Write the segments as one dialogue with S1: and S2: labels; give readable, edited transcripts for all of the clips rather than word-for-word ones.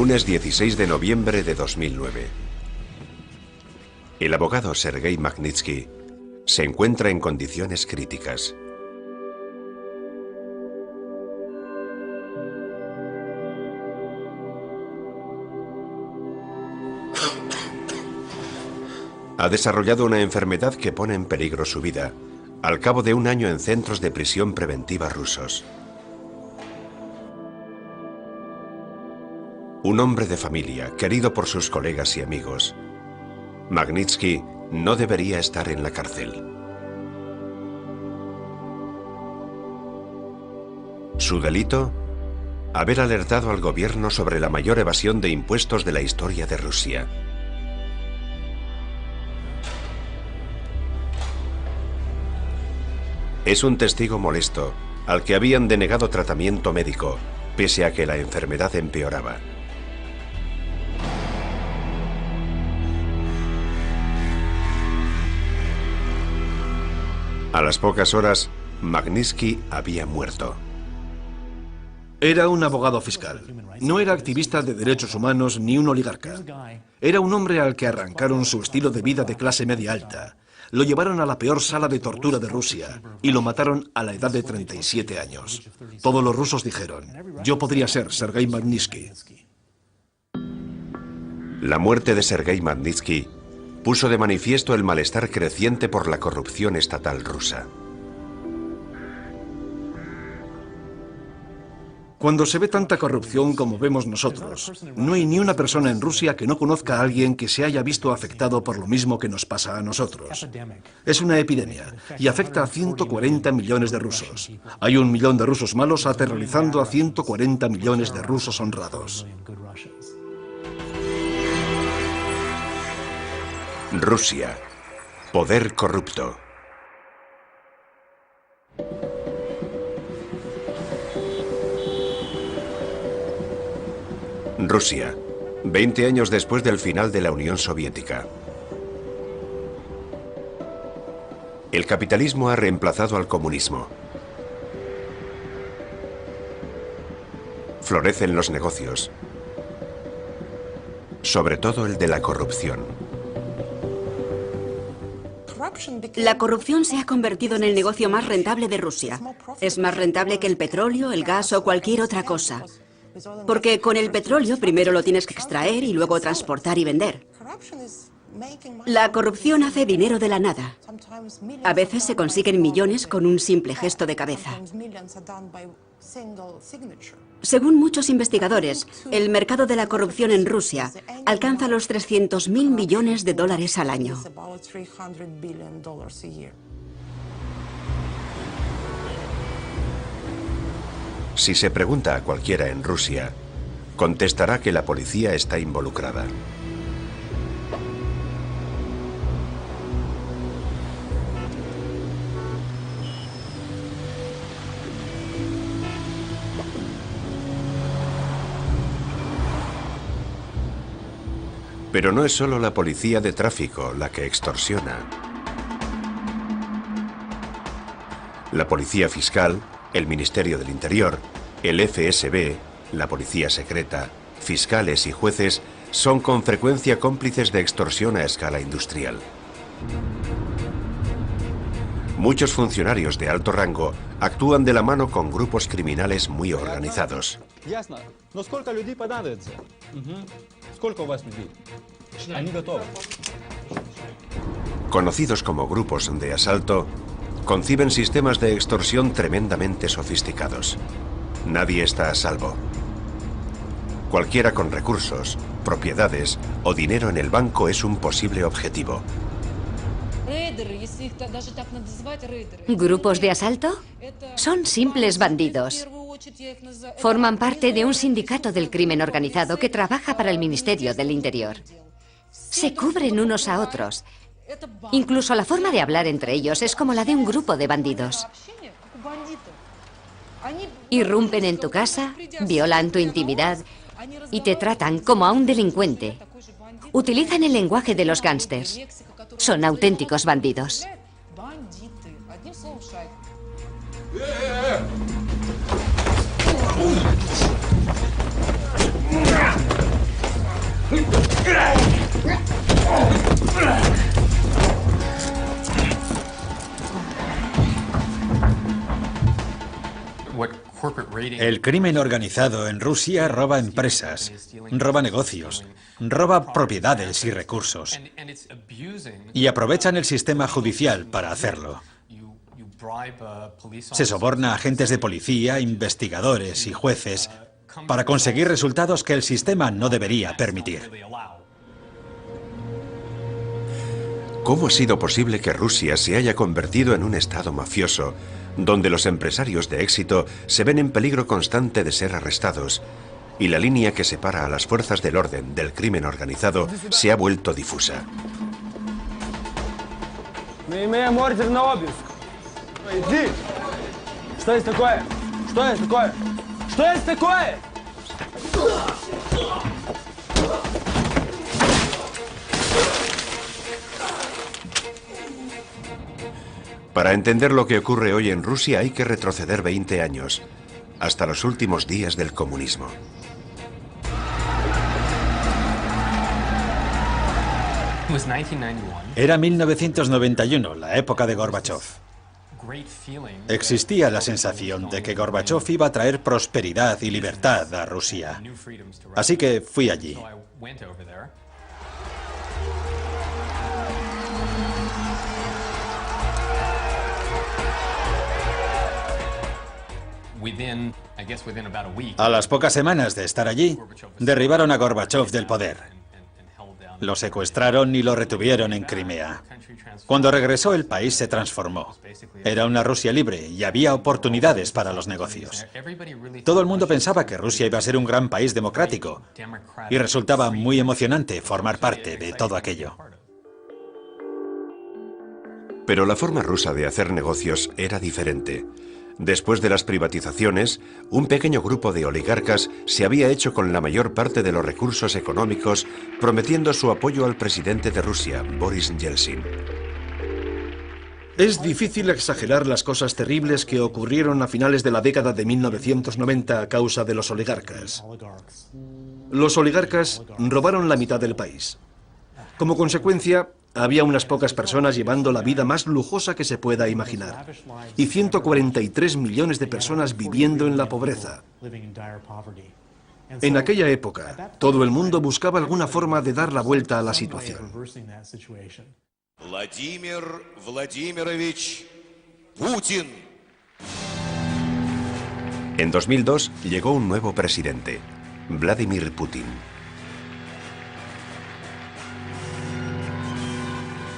S1: Lunes 16 de noviembre de 2009. El abogado Sergei Magnitsky se encuentra en condiciones críticas. Ha desarrollado una enfermedad que pone en peligro su vida, al cabo de un año en centros de prisión preventiva rusos. Un hombre de familia, querido por sus colegas y amigos, Magnitsky no debería estar en la cárcel. ¿Su delito? Haber alertado al gobierno sobre la mayor evasión de impuestos de la historia de Rusia. Es un testigo molesto, al que habían denegado tratamiento médico, pese a que la enfermedad empeoraba. A las pocas horas, Magnitsky había muerto.
S2: Era un abogado fiscal. No era activista de derechos humanos ni un oligarca. Era un hombre al que arrancaron su estilo de vida de clase media alta. Lo llevaron a la peor sala de tortura de Rusia y lo mataron a la edad de 37 años. Todos los rusos dijeron, yo podría ser Sergei Magnitsky.
S1: La muerte de Sergei Magnitsky puso de manifiesto el malestar creciente por la corrupción estatal rusa.
S2: Cuando se ve tanta corrupción como vemos nosotros, no hay ni una persona en Rusia que no conozca a alguien que se haya visto afectado por lo mismo que nos pasa a nosotros. Es una epidemia y afecta a 140 millones de rusos. Hay 1 millón de rusos malos aterrorizando a 140 millones de rusos honrados.
S1: Rusia. Poder corrupto. Rusia, 20 años después del final de la Unión Soviética. El capitalismo ha reemplazado al comunismo. Florecen los negocios, sobre todo el de la corrupción.
S3: La corrupción se ha convertido en el negocio más rentable de Rusia. Es más rentable que el petróleo, el gas o cualquier otra cosa. Porque con el petróleo primero lo tienes que extraer y luego transportar y vender. La corrupción hace dinero de la nada. A veces se consiguen millones con un simple gesto de cabeza. Según muchos investigadores, el mercado de la corrupción en Rusia alcanza los 300.000 millones de dólares al año.
S1: Si se pregunta a cualquiera en Rusia, contestará que la policía está involucrada. Pero no es solo la policía de tráfico la que extorsiona. La policía fiscal, el Ministerio del Interior, el FSB, la policía secreta, fiscales y jueces son con frecuencia cómplices de extorsión a escala industrial. Muchos funcionarios de alto rango actúan de la mano con grupos criminales muy organizados. Conocidos como grupos de asalto, conciben sistemas de extorsión tremendamente sofisticados. Nadie está a salvo. Cualquiera con recursos, propiedades o dinero en el banco es un posible objetivo.
S4: ¿Grupos de asalto? Son simples bandidos. Forman parte de un sindicato del crimen organizado que trabaja para el Ministerio del Interior. Se cubren unos a otros. Incluso la forma de hablar entre ellos es como la de un grupo de bandidos. Irrumpen en tu casa, violan tu intimidad y te tratan como a un delincuente. Utilizan el lenguaje de los gángsters. Son auténticos bandidos.
S5: El crimen organizado en Rusia roba empresas, roba negocios, roba propiedades y recursos. Y aprovechan el sistema judicial para hacerlo. Se soborna a agentes de policía, investigadores y jueces para conseguir resultados que el sistema no debería permitir.
S1: ¿Cómo ha sido posible que Rusia se haya convertido en un estado mafioso, donde los empresarios de éxito se ven en peligro constante de ser arrestados, y la línea que separa a las fuerzas del orden del crimen organizado se ha vuelto difusa? Para entender lo que ocurre hoy en Rusia hay que retroceder 20 años, hasta los últimos días del comunismo.
S5: Era 1991, la época de Gorbachov. Existía la sensación de que Gorbachov iba a traer prosperidad y libertad a Rusia. Así que fui allí. A las pocas semanas de estar allí, derribaron a Gorbachov del poder. Lo secuestraron y lo retuvieron en Crimea. Cuando regresó, el país se transformó. Era una Rusia libre y había oportunidades para los negocios. Todo el mundo pensaba que Rusia iba a ser un gran país democrático y resultaba muy emocionante formar parte de todo aquello.
S1: Pero la forma rusa de hacer negocios era diferente. Después de las privatizaciones, un pequeño grupo de oligarcas se había hecho con la mayor parte de los recursos económicos, prometiendo su apoyo al presidente de Rusia, Boris Yeltsin.
S2: Es difícil exagerar las cosas terribles que ocurrieron a finales de la década de 1990 a causa de los oligarcas. Los oligarcas robaron la mitad del país. Como consecuencia, había unas pocas personas llevando la vida más lujosa que se pueda imaginar, y 143 millones de personas viviendo en la pobreza. En aquella época, todo el mundo buscaba alguna forma de dar la vuelta a la situación.
S6: Vladimir Vladimirovich Putin.
S1: En 2002 llegó un nuevo presidente, Vladimir Putin.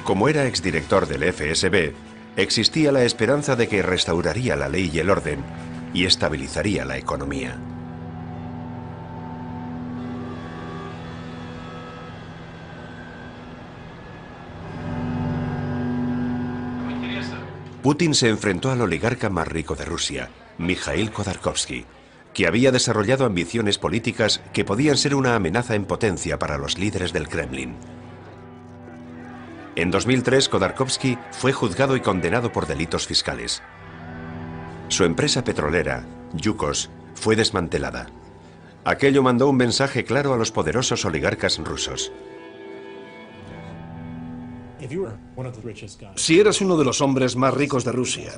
S1: Como era exdirector del FSB, existía la esperanza de que restauraría la ley y el orden y estabilizaría la economía. Putin se enfrentó al oligarca más rico de Rusia, Mikhail Khodorkovsky, que había desarrollado ambiciones políticas que podían ser una amenaza en potencia para los líderes del Kremlin. En 2003, Khodorkovsky fue juzgado y condenado por delitos fiscales. Su empresa petrolera, Yukos, fue desmantelada. Aquello mandó un mensaje claro a los poderosos oligarcas rusos.
S2: Si eras uno de los hombres más ricos de Rusia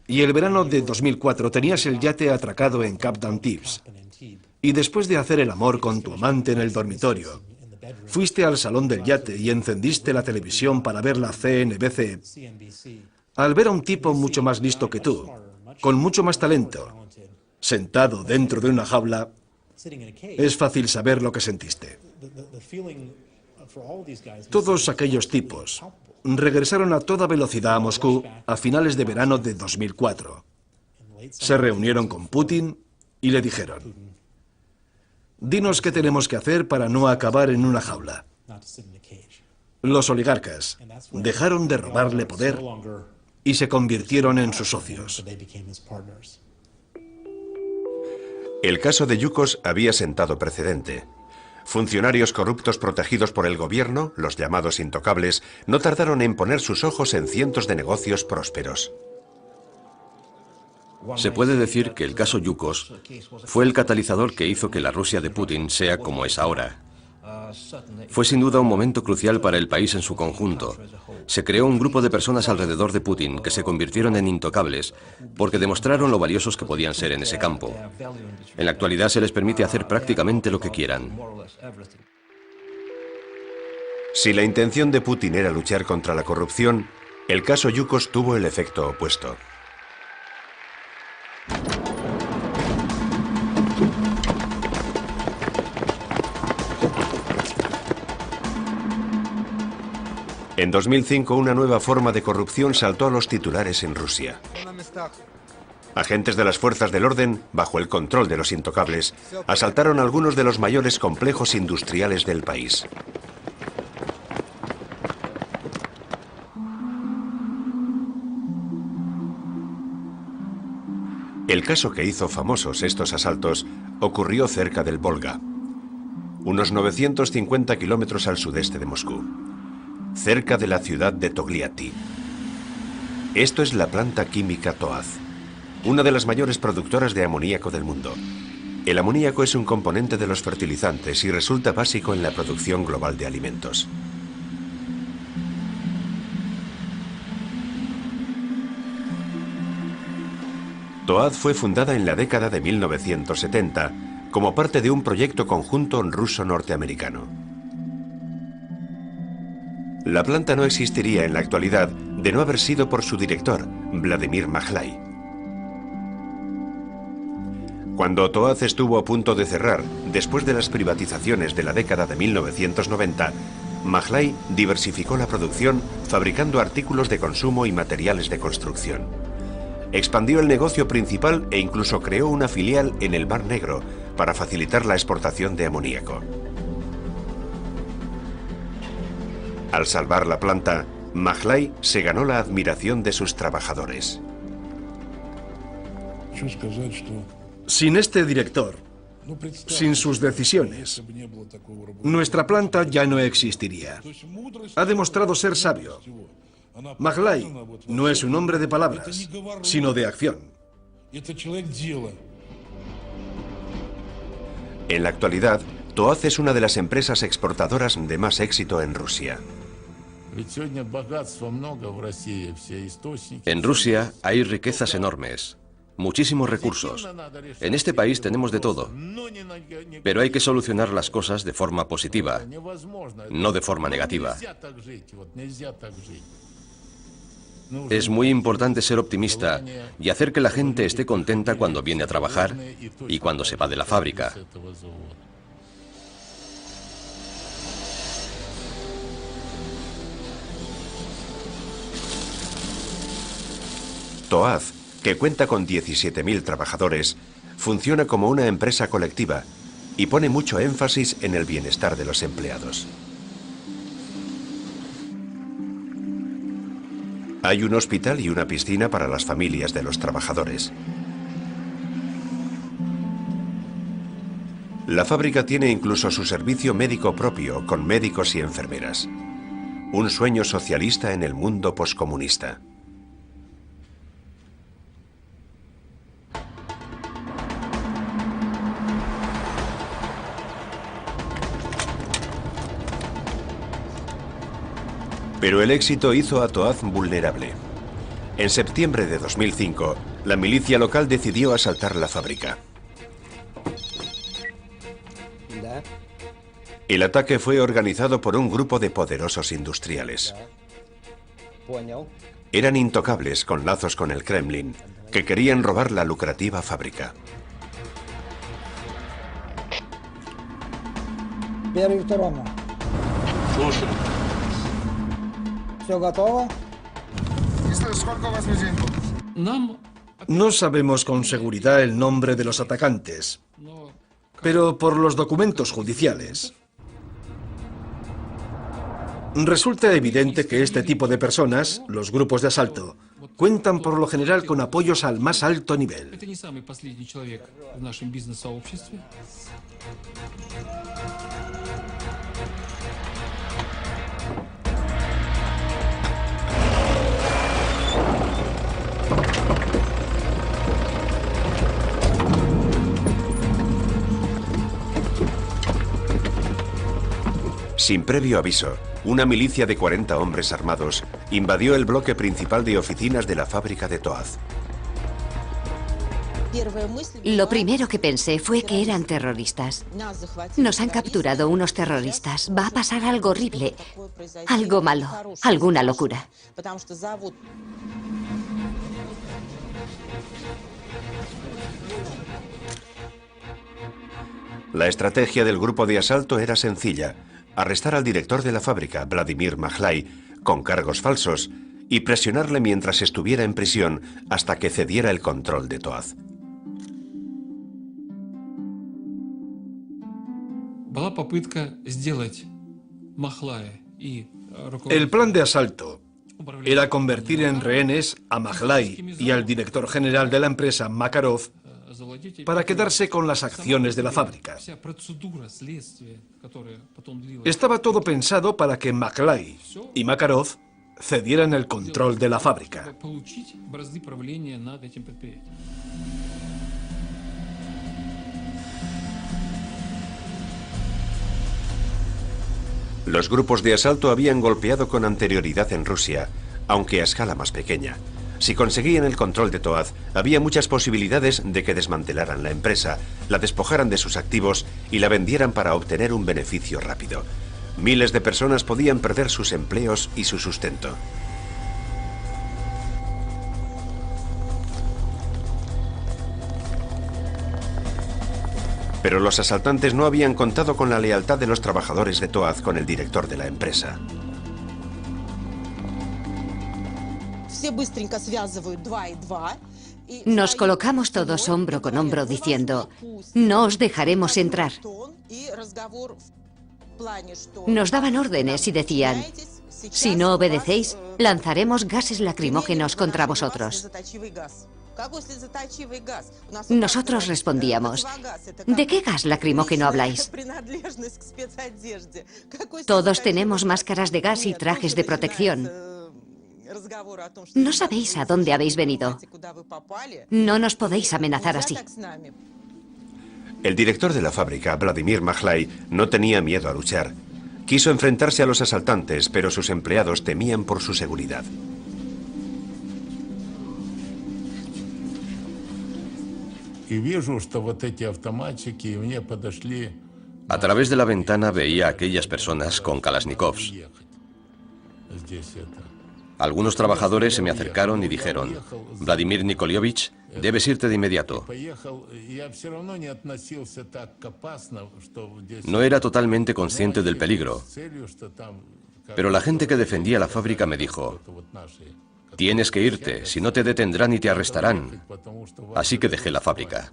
S2: y el verano de 2004 tenías el yate atracado en Cap d'Antibes y después de hacer el amor con tu amante en el dormitorio, fuiste al salón del yate y encendiste la televisión para ver la CNBC, al ver a un tipo mucho más listo que tú, con mucho más talento, sentado dentro de una jaula, es fácil saber lo que sentiste. Todos aquellos tipos regresaron a toda velocidad a Moscú a finales de verano de 2004. Se reunieron con Putin y le dijeron: dinos qué tenemos que hacer para no acabar en una jaula. Los oligarcas dejaron de robarle poder y se convirtieron en sus socios.
S1: El caso de Yukos había sentado precedente. Funcionarios corruptos protegidos por el gobierno, los llamados intocables, no tardaron en poner sus ojos en cientos de negocios prósperos.
S7: Se puede decir que el caso Yukos fue el catalizador que hizo que la Rusia de Putin sea como es ahora. Fue sin duda un momento crucial para el país en su conjunto. Se creó un grupo de personas alrededor de Putin que se convirtieron en intocables porque demostraron lo valiosos que podían ser en ese campo. En la actualidad se les permite hacer prácticamente lo que quieran.
S1: Si la intención de Putin era luchar contra la corrupción, el caso Yukos tuvo el efecto opuesto. En 2005, una nueva forma de corrupción saltó a los titulares en Rusia. Agentes de las fuerzas del orden, bajo el control de los intocables, asaltaron algunos de los mayores complejos industriales del país. El caso que hizo famosos estos asaltos ocurrió cerca del Volga, unos 950 kilómetros al sudeste de Moscú, cerca de la ciudad de Togliatti. Esto es la planta química Toaz, una de las mayores productoras de amoníaco del mundo. El amoníaco es un componente de los fertilizantes y resulta básico en la producción global de alimentos. Toaz fue fundada en la década de 1970 como parte de un proyecto conjunto ruso-norteamericano. La planta no existiría en la actualidad de no haber sido por su director, Vladimir Majlai. Cuando Toaz estuvo a punto de cerrar, después de las privatizaciones de la década de 1990, Majlai diversificó la producción fabricando artículos de consumo y materiales de construcción. Expandió el negocio principal e incluso creó una filial en el Mar Negro para facilitar la exportación de amoníaco. Al salvar la planta, Majlai se ganó la admiración de sus trabajadores.
S2: Sin este director, sin sus decisiones, nuestra planta ya no existiría. Ha demostrado ser sabio. Majlai no es un hombre de palabras, sino de acción.
S1: En la actualidad, Toaz es una de las empresas exportadoras de más éxito en Rusia.
S7: En Rusia hay riquezas enormes, muchísimos recursos. En este país tenemos de todo, pero hay que solucionar las cosas de forma positiva, no de forma negativa. Es muy importante ser optimista y hacer que la gente esté contenta cuando viene a trabajar y cuando se va de la fábrica.
S1: Toaz, que cuenta con 17.000 trabajadores, funciona como una empresa colectiva y pone mucho énfasis en el bienestar de los empleados. Hay un hospital y una piscina para las familias de los trabajadores. La fábrica tiene incluso su servicio médico propio, con médicos y enfermeras. Un sueño socialista en el mundo poscomunista. Pero el éxito hizo a Toaz vulnerable. En septiembre de 2005, la milicia local decidió asaltar la fábrica. El ataque fue organizado por un grupo de poderosos industriales. Eran intocables con lazos con el Kremlin, que querían robar la lucrativa fábrica.
S2: No sabemos con seguridad el nombre de los atacantes, pero por los documentos judiciales resulta evidente que este tipo de personas, los grupos de asalto, cuentan por lo general con apoyos al más alto nivel.
S1: Sin previo aviso, una milicia de 40 hombres armados invadió el bloque principal de oficinas de la fábrica de Toaz.
S4: Lo primero que pensé fue que eran terroristas. Nos han capturado unos terroristas. Va a pasar algo horrible, algo malo, alguna locura.
S1: La estrategia del grupo de asalto era sencilla: arrestar al director de la fábrica, Vladimir Majlai, con cargos falsos y presionarle mientras estuviera en prisión hasta que cediera el control de Toaz.
S2: El plan de asalto era convertir en rehenes a Majlai y al director general de la empresa, Makarov, para quedarse con las acciones de la fábrica. Estaba todo pensado para que Majlai y Makarov cedieran el control de la fábrica.
S1: Los grupos de asalto habían golpeado con anterioridad en Rusia, aunque a escala más pequeña. Si conseguían el control de Toaz, había muchas posibilidades de que desmantelaran la empresa, la despojaran de sus activos y la vendieran para obtener un beneficio rápido. Miles de personas podían perder sus empleos y su sustento. Pero los asaltantes no habían contado con la lealtad de los trabajadores de Toaz con el director de la empresa.
S4: Nos colocamos todos hombro con hombro diciendo: no os dejaremos entrar. Nos daban órdenes y decían: si no obedecéis, lanzaremos gases lacrimógenos contra vosotros. Nosotros respondíamos: ¿de qué gas lacrimógeno habláis? Todos tenemos máscaras de gas y trajes de protección. No sabéis a dónde habéis venido. No nos podéis amenazar así.
S1: El director de la fábrica, Vladimir Majlai, no tenía miedo a luchar. Quiso enfrentarse a los asaltantes, pero sus empleados temían por su seguridad.
S7: A través de la ventana veía a aquellas personas con Kalashnikovs. Algunos trabajadores se me acercaron y dijeron: Vladimir Nikolievich, debes irte de inmediato. No era totalmente consciente del peligro, pero la gente que defendía la fábrica me dijo: tienes que irte, si no te detendrán y te arrestarán. Así que dejé la fábrica.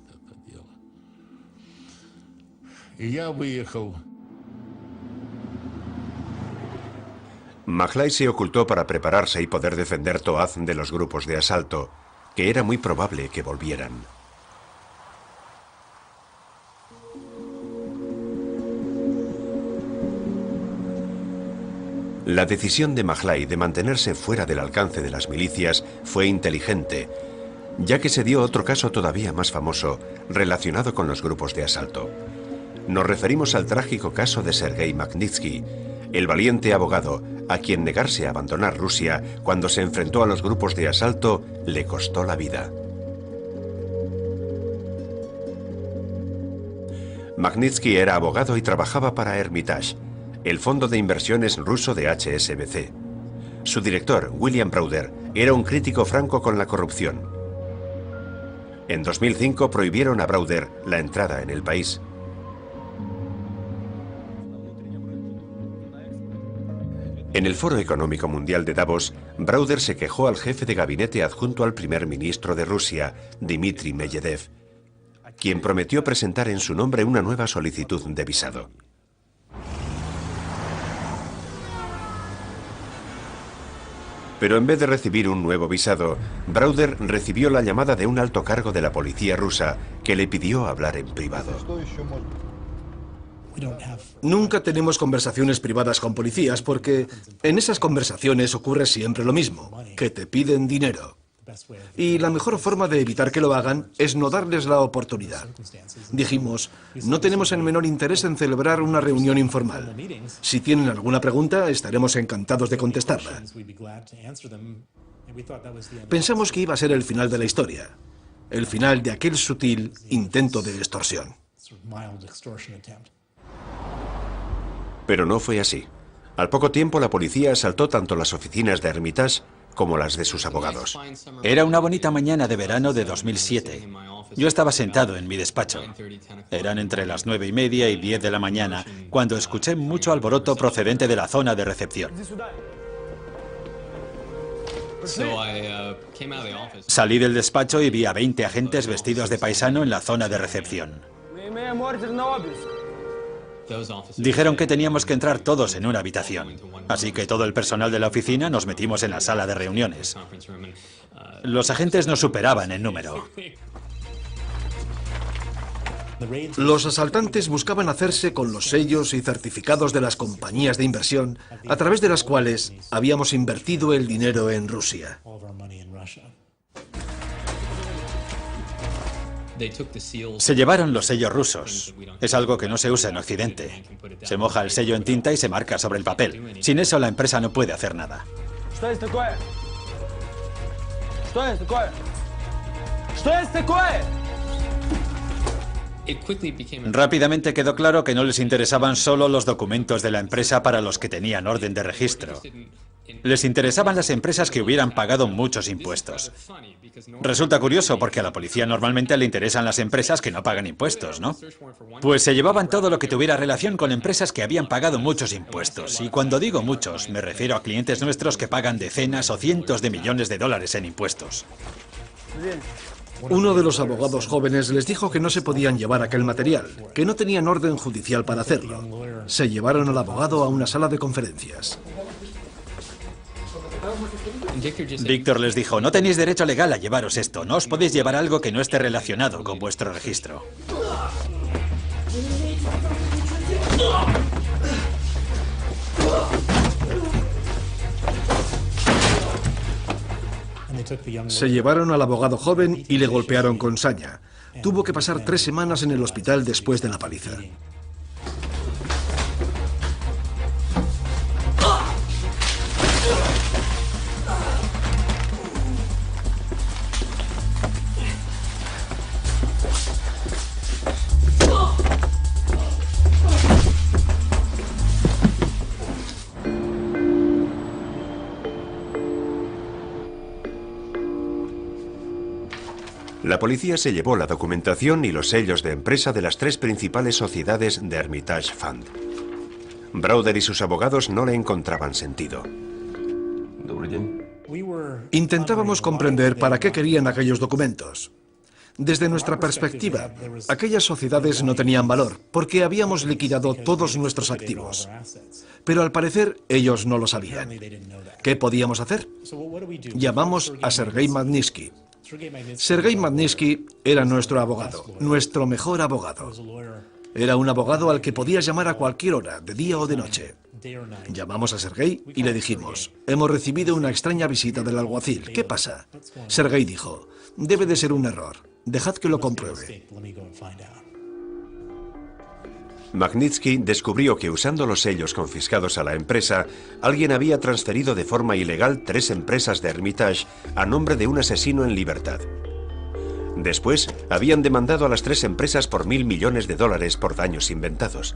S1: Majlai se ocultó para prepararse y poder defender Toaz de los grupos de asalto, que era muy probable que volvieran. La decisión de Majlai de mantenerse fuera del alcance de las milicias fue inteligente, ya que se dio otro caso todavía más famoso relacionado con los grupos de asalto. Nos referimos al trágico caso de Sergei Magnitsky, el valiente abogado a quien negarse a abandonar Rusia cuando se enfrentó a los grupos de asalto le costó la vida. Magnitsky era abogado y trabajaba para Hermitage, el fondo de inversiones ruso de HSBC. Su director, William Browder, era un crítico franco con la corrupción. En 2005 prohibieron a Browder la entrada en el país. En el Foro Económico Mundial de Davos, Browder se quejó al jefe de gabinete adjunto al primer ministro de Rusia, Dmitry Medvedev, quien prometió presentar en su nombre una nueva solicitud de visado. Pero en vez de recibir un nuevo visado, Browder recibió la llamada de un alto cargo de la policía rusa que le pidió hablar en privado.
S2: Nunca tenemos conversaciones privadas con policías porque en esas conversaciones ocurre siempre lo mismo, que te piden dinero. Y la mejor forma de evitar que lo hagan es no darles la oportunidad. Dijimos, no tenemos el menor interés en celebrar una reunión informal. Si tienen alguna pregunta, estaremos encantados de contestarla. Pensamos que iba a ser el final de la historia, el final de aquel sutil intento de extorsión.
S1: Pero no fue así. Al poco tiempo, la policía asaltó tanto las oficinas de Hermitage como las de sus abogados.
S5: Era una bonita mañana de verano de 2007. Yo estaba sentado en mi despacho. Eran entre las 9:30 y 10 de la mañana, cuando escuché mucho alboroto procedente de la zona de recepción. Salí del despacho y vi a 20 agentes vestidos de paisano en la zona de recepción. Dijeron que teníamos que entrar todos en una habitación, así que todo el personal de la oficina nos metimos en la sala de reuniones. Los agentes nos superaban en número.
S2: Los asaltantes buscaban hacerse con los sellos y certificados de las compañías de inversión a través de las cuales habíamos invertido el dinero en Rusia.
S5: Se llevaron los sellos rusos. Es algo que no se usa en Occidente. Se moja el sello en tinta y se marca sobre el papel. Sin eso la empresa no puede hacer nada. Rápidamente quedó claro que no les interesaban solo los documentos de la empresa para los que tenían orden de registro. Les interesaban las empresas que hubieran pagado muchos impuestos. Resulta curioso porque a la policía normalmente le interesan las empresas que no pagan impuestos, ¿no? Pues se llevaban todo lo que tuviera relación con empresas que habían pagado muchos impuestos. Y cuando digo muchos, me refiero a clientes nuestros que pagan decenas o cientos de millones de dólares en impuestos.
S2: Uno de los abogados jóvenes les dijo que no se podían llevar aquel material, que no tenían orden judicial para hacerlo. Se llevaron al abogado a una sala de conferencias.
S5: Víctor les dijo, no tenéis derecho legal a llevaros esto, no os podéis llevar algo que no esté relacionado con vuestro registro.
S2: Se llevaron al abogado joven y le golpearon con saña. Tuvo que pasar 3 semanas en el hospital después de la paliza.
S1: La policía se llevó la documentación y los sellos de empresa de las 3 principales sociedades de Hermitage Fund. Browder y sus abogados no le encontraban sentido.
S2: Intentábamos comprender para qué querían aquellos documentos. Desde nuestra perspectiva, aquellas sociedades no tenían valor, porque habíamos liquidado todos nuestros activos. Pero al parecer, ellos no lo sabían. ¿Qué podíamos hacer? Llamamos a Sergei Magnitsky. Sergei Magnitsky era nuestro abogado, nuestro mejor abogado. Era un abogado al que podías llamar a cualquier hora, de día o de noche. Llamamos a Sergei y le dijimos, hemos recibido una extraña visita del alguacil, ¿qué pasa? Sergei dijo, debe de ser un error, dejad que lo compruebe.
S1: Magnitsky descubrió que usando los sellos confiscados a la empresa, alguien había transferido de forma ilegal 3 empresas de Hermitage a nombre de un asesino en libertad. Después, habían demandado a las 3 empresas por $1.000 millones por daños inventados.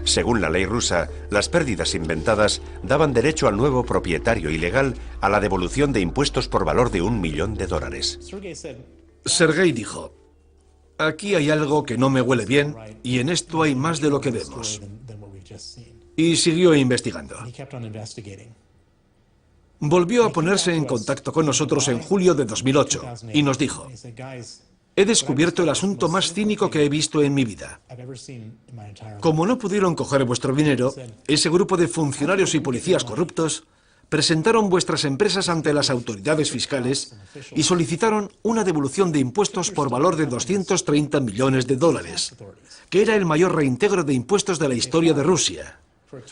S1: Según la ley rusa, las pérdidas inventadas daban derecho al nuevo propietario ilegal a la devolución de impuestos por valor de $1 millón.
S2: Sergei dijo, aquí hay algo que no me huele bien y en esto hay más de lo que vemos. Y siguió investigando. Volvió a ponerse en contacto con nosotros en julio de 2008 y nos dijo, he descubierto el asunto más cínico que he visto en mi vida. Como no pudieron coger vuestro dinero, ese grupo de funcionarios y policías corruptos presentaron vuestras empresas ante las autoridades fiscales y solicitaron una devolución de impuestos por valor de $230 millones, que era el mayor reintegro de impuestos de la historia de Rusia,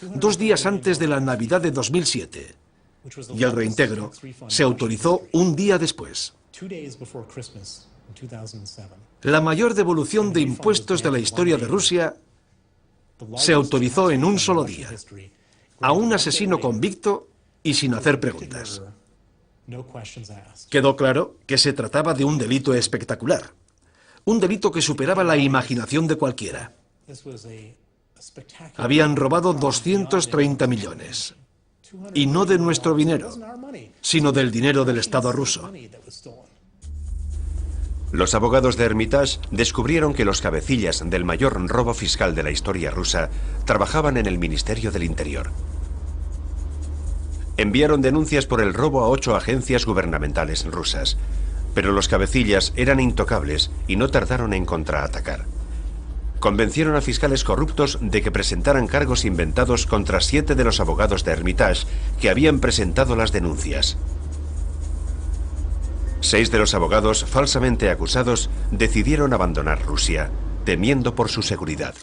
S2: 2 días antes de la Navidad de 2007. y el reintegro se autorizó un día después. La mayor devolución de impuestos de la historia de Rusia se autorizó en un solo día, a un asesino convicto y sin hacer preguntas. Quedó claro que se trataba de un delito espectacular, un delito que superaba la imaginación de cualquiera. Habían robado 230 millones, y no de nuestro dinero, sino del dinero del Estado ruso.
S1: Los abogados de Hermitage descubrieron que los cabecillas del mayor robo fiscal de la historia rusa trabajaban en el Ministerio del Interior. Enviaron denuncias por el robo a 8 agencias gubernamentales rusas, pero los cabecillas eran intocables y no tardaron en contraatacar. Convencieron a fiscales corruptos de que presentaran cargos inventados contra 7 de los abogados de Hermitage que habían presentado las denuncias. 6 de los abogados falsamente acusados decidieron abandonar Rusia, temiendo por su seguridad.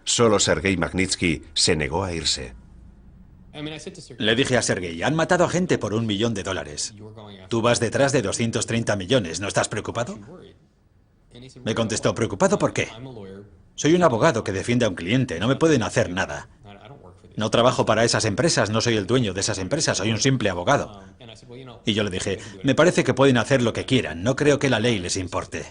S1: Solo Sergei Magnitsky se negó a irse.
S5: Le dije a Sergei, han matado a gente por $1 millón. Tú vas detrás de 230 millones, ¿no estás preocupado? Me contestó, ¿preocupado por qué? Soy un abogado que defiende a un cliente, no me pueden hacer nada. No trabajo para esas empresas, no soy el dueño de esas empresas, soy un simple abogado. Y yo le dije, me parece que pueden hacer lo que quieran, no creo que la ley les importe.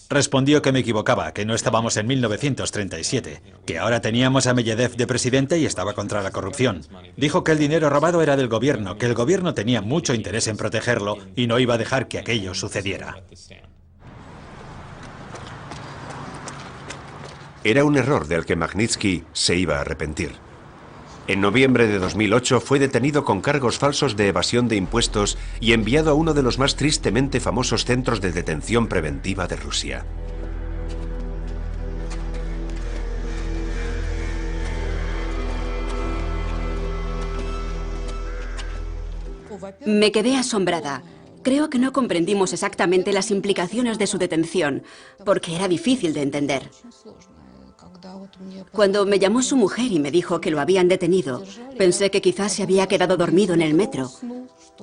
S5: Respondió que me equivocaba, que no estábamos en 1937, que ahora teníamos a Medvedev de presidente y estaba contra la corrupción. Dijo que el dinero robado era del gobierno, que el gobierno tenía mucho interés en protegerlo y no iba a dejar que aquello sucediera.
S1: Era un error del que Magnitsky se iba a arrepentir. En noviembre de 2008 fue detenido con cargos falsos de evasión de impuestos y enviado a uno de los más tristemente famosos centros de detención preventiva de Rusia.
S3: Me quedé asombrada. Creo que no comprendimos exactamente las implicaciones de su detención, porque era difícil de entender. Cuando me llamó su mujer y me dijo que lo habían detenido, pensé que quizás se había quedado dormido en el metro.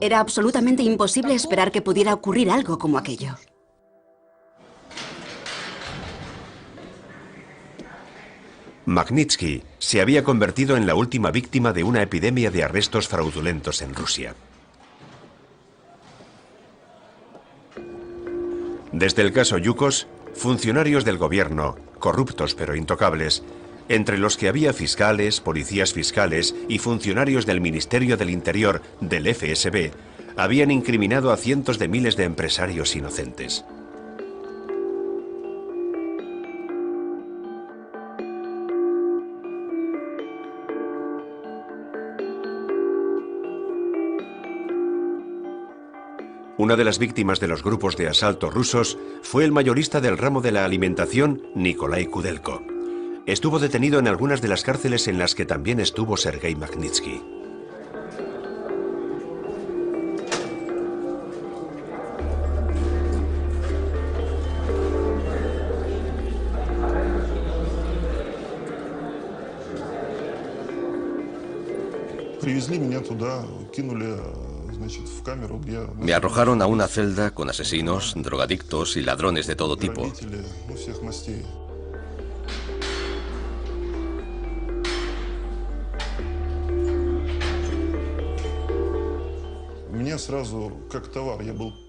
S3: Era absolutamente imposible esperar que pudiera ocurrir algo como aquello.
S1: Magnitsky se había convertido en la última víctima de una epidemia de arrestos fraudulentos en Rusia. Desde el caso Yukos, funcionarios del gobierno, corruptos pero intocables, entre los que había fiscales, policías fiscales y funcionarios del Ministerio del Interior, del FSB, habían incriminado a cientos de miles de empresarios inocentes. Una de las víctimas de los grupos de asalto rusos fue el mayorista del ramo de la alimentación, Nikolai Kudelko. Estuvo detenido en algunas de las cárceles en las que también estuvo Sergei Magnitsky.
S7: Me arrojaron a una celda con asesinos, drogadictos y ladrones de todo tipo.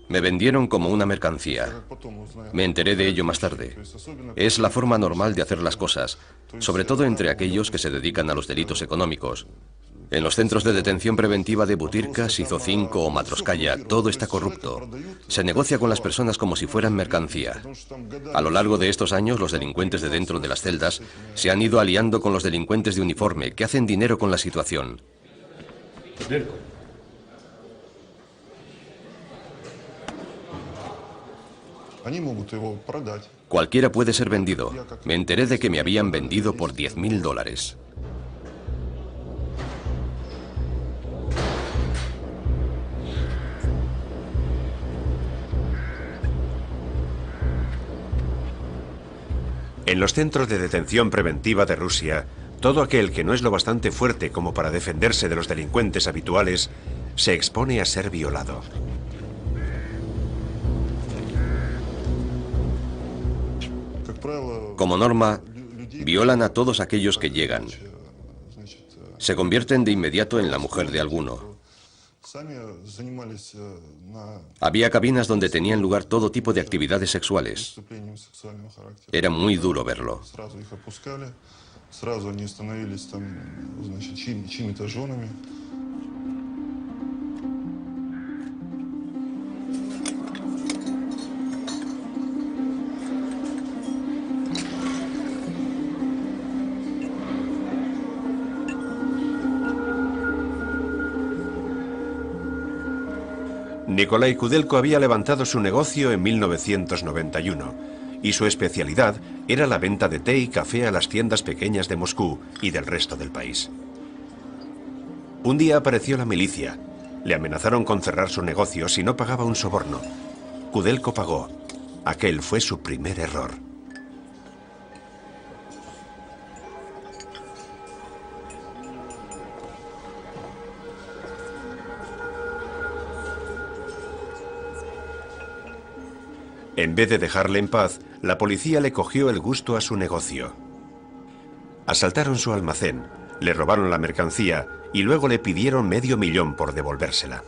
S7: Me vendieron como una mercancía. Me enteré de ello más tarde. Es la forma normal de hacer las cosas, sobre todo entre aquellos que se dedican a los delitos económicos. En los centros de detención preventiva de Butyrka, Sizocinco o Matroskaya, todo está corrupto. Se negocia con las personas como si fueran mercancía. A lo largo de estos años, los delincuentes de dentro de las celdas se han ido aliando con los delincuentes de uniforme, que hacen dinero con la situación. Cualquiera puede ser vendido. Me enteré de que me habían vendido por $10.000.
S1: En los centros de detención preventiva de Rusia, todo aquel que no es lo bastante fuerte como para defenderse de los delincuentes habituales se expone a ser violado.
S7: Como norma, violan a todos aquellos que llegan. Se convierten de inmediato en la mujer de alguno. Había cabinas donde tenían lugar todo tipo de actividades sexuales. Era muy duro verlo.
S1: Nikolai Kudelko había levantado su negocio en 1991 y su especialidad era la venta de té y café a las tiendas pequeñas de Moscú y del resto del país. Un día apareció la milicia. Le amenazaron con cerrar su negocio si no pagaba un soborno. Kudelko pagó. Aquel fue su primer error. En vez de dejarle en paz, la policía le cogió el gusto a su negocio. Asaltaron su almacén, le robaron la mercancía y luego le pidieron $500,000 por devolvérsela.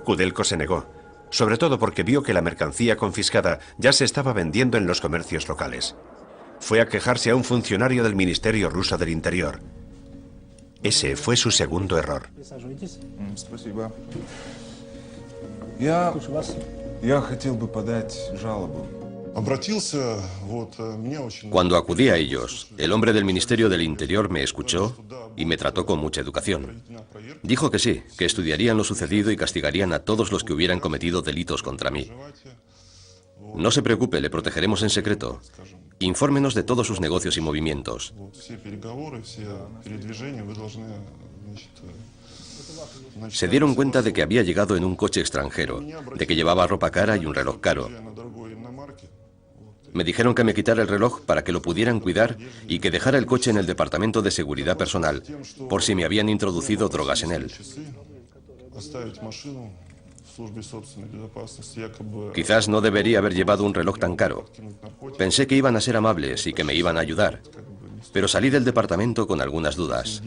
S1: Kudelko se negó, sobre todo porque vio que la mercancía confiscada ya se estaba vendiendo en los comercios locales. Fue a quejarse a un funcionario del Ministerio Ruso del Interior. Ese fue su segundo error.
S7: Cuando acudí a ellos, el hombre del Ministerio del Interior me escuchó y me trató con mucha educación. Dijo que sí, que estudiarían lo sucedido y castigarían a todos los que hubieran cometido delitos contra mí. No se preocupe, le protegeremos en secreto. Infórmenos de todos sus negocios y movimientos. Se dieron cuenta de que había llegado en un coche extranjero, de que llevaba ropa cara y un reloj caro. Me dijeron que me quitara el reloj para que lo pudieran cuidar y que dejara el coche en el departamento de seguridad personal, por si me habían introducido drogas en él. Quizás no debería haber llevado un reloj tan caro. Pensé que iban a ser amables y que me iban a ayudar, pero salí del departamento con algunas dudas.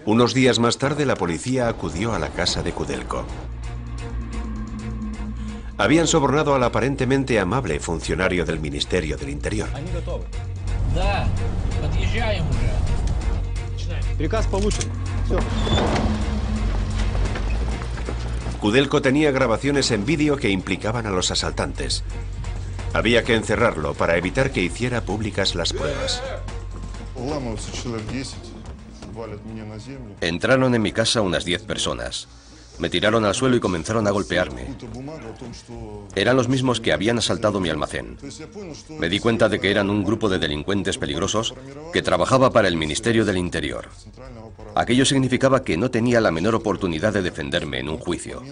S1: Unos días más tarde, la policía acudió a la casa de Kudelko. Habían sobornado al aparentemente amable funcionario del Ministerio del Interior. Kudelko tenía grabaciones en vídeo que implicaban a los asaltantes. Había que encerrarlo para evitar que hiciera públicas las pruebas.
S7: Entraron en mi casa unas 10 personas. Me tiraron al suelo y comenzaron a golpearme. Eran los mismos que habían asaltado mi almacén. Me di cuenta de que eran un grupo de delincuentes peligrosos que trabajaba para el Ministerio del Interior. Aquello significaba que no tenía la menor oportunidad de defenderme en un juicio.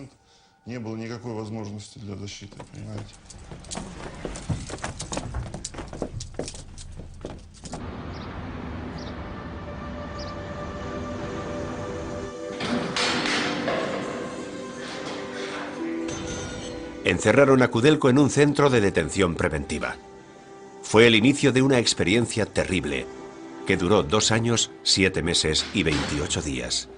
S1: Encerraron a Kudelko en un centro de detención preventiva. Fue el inicio de una experiencia terrible, que duró 2 años, 7 meses y 28 días.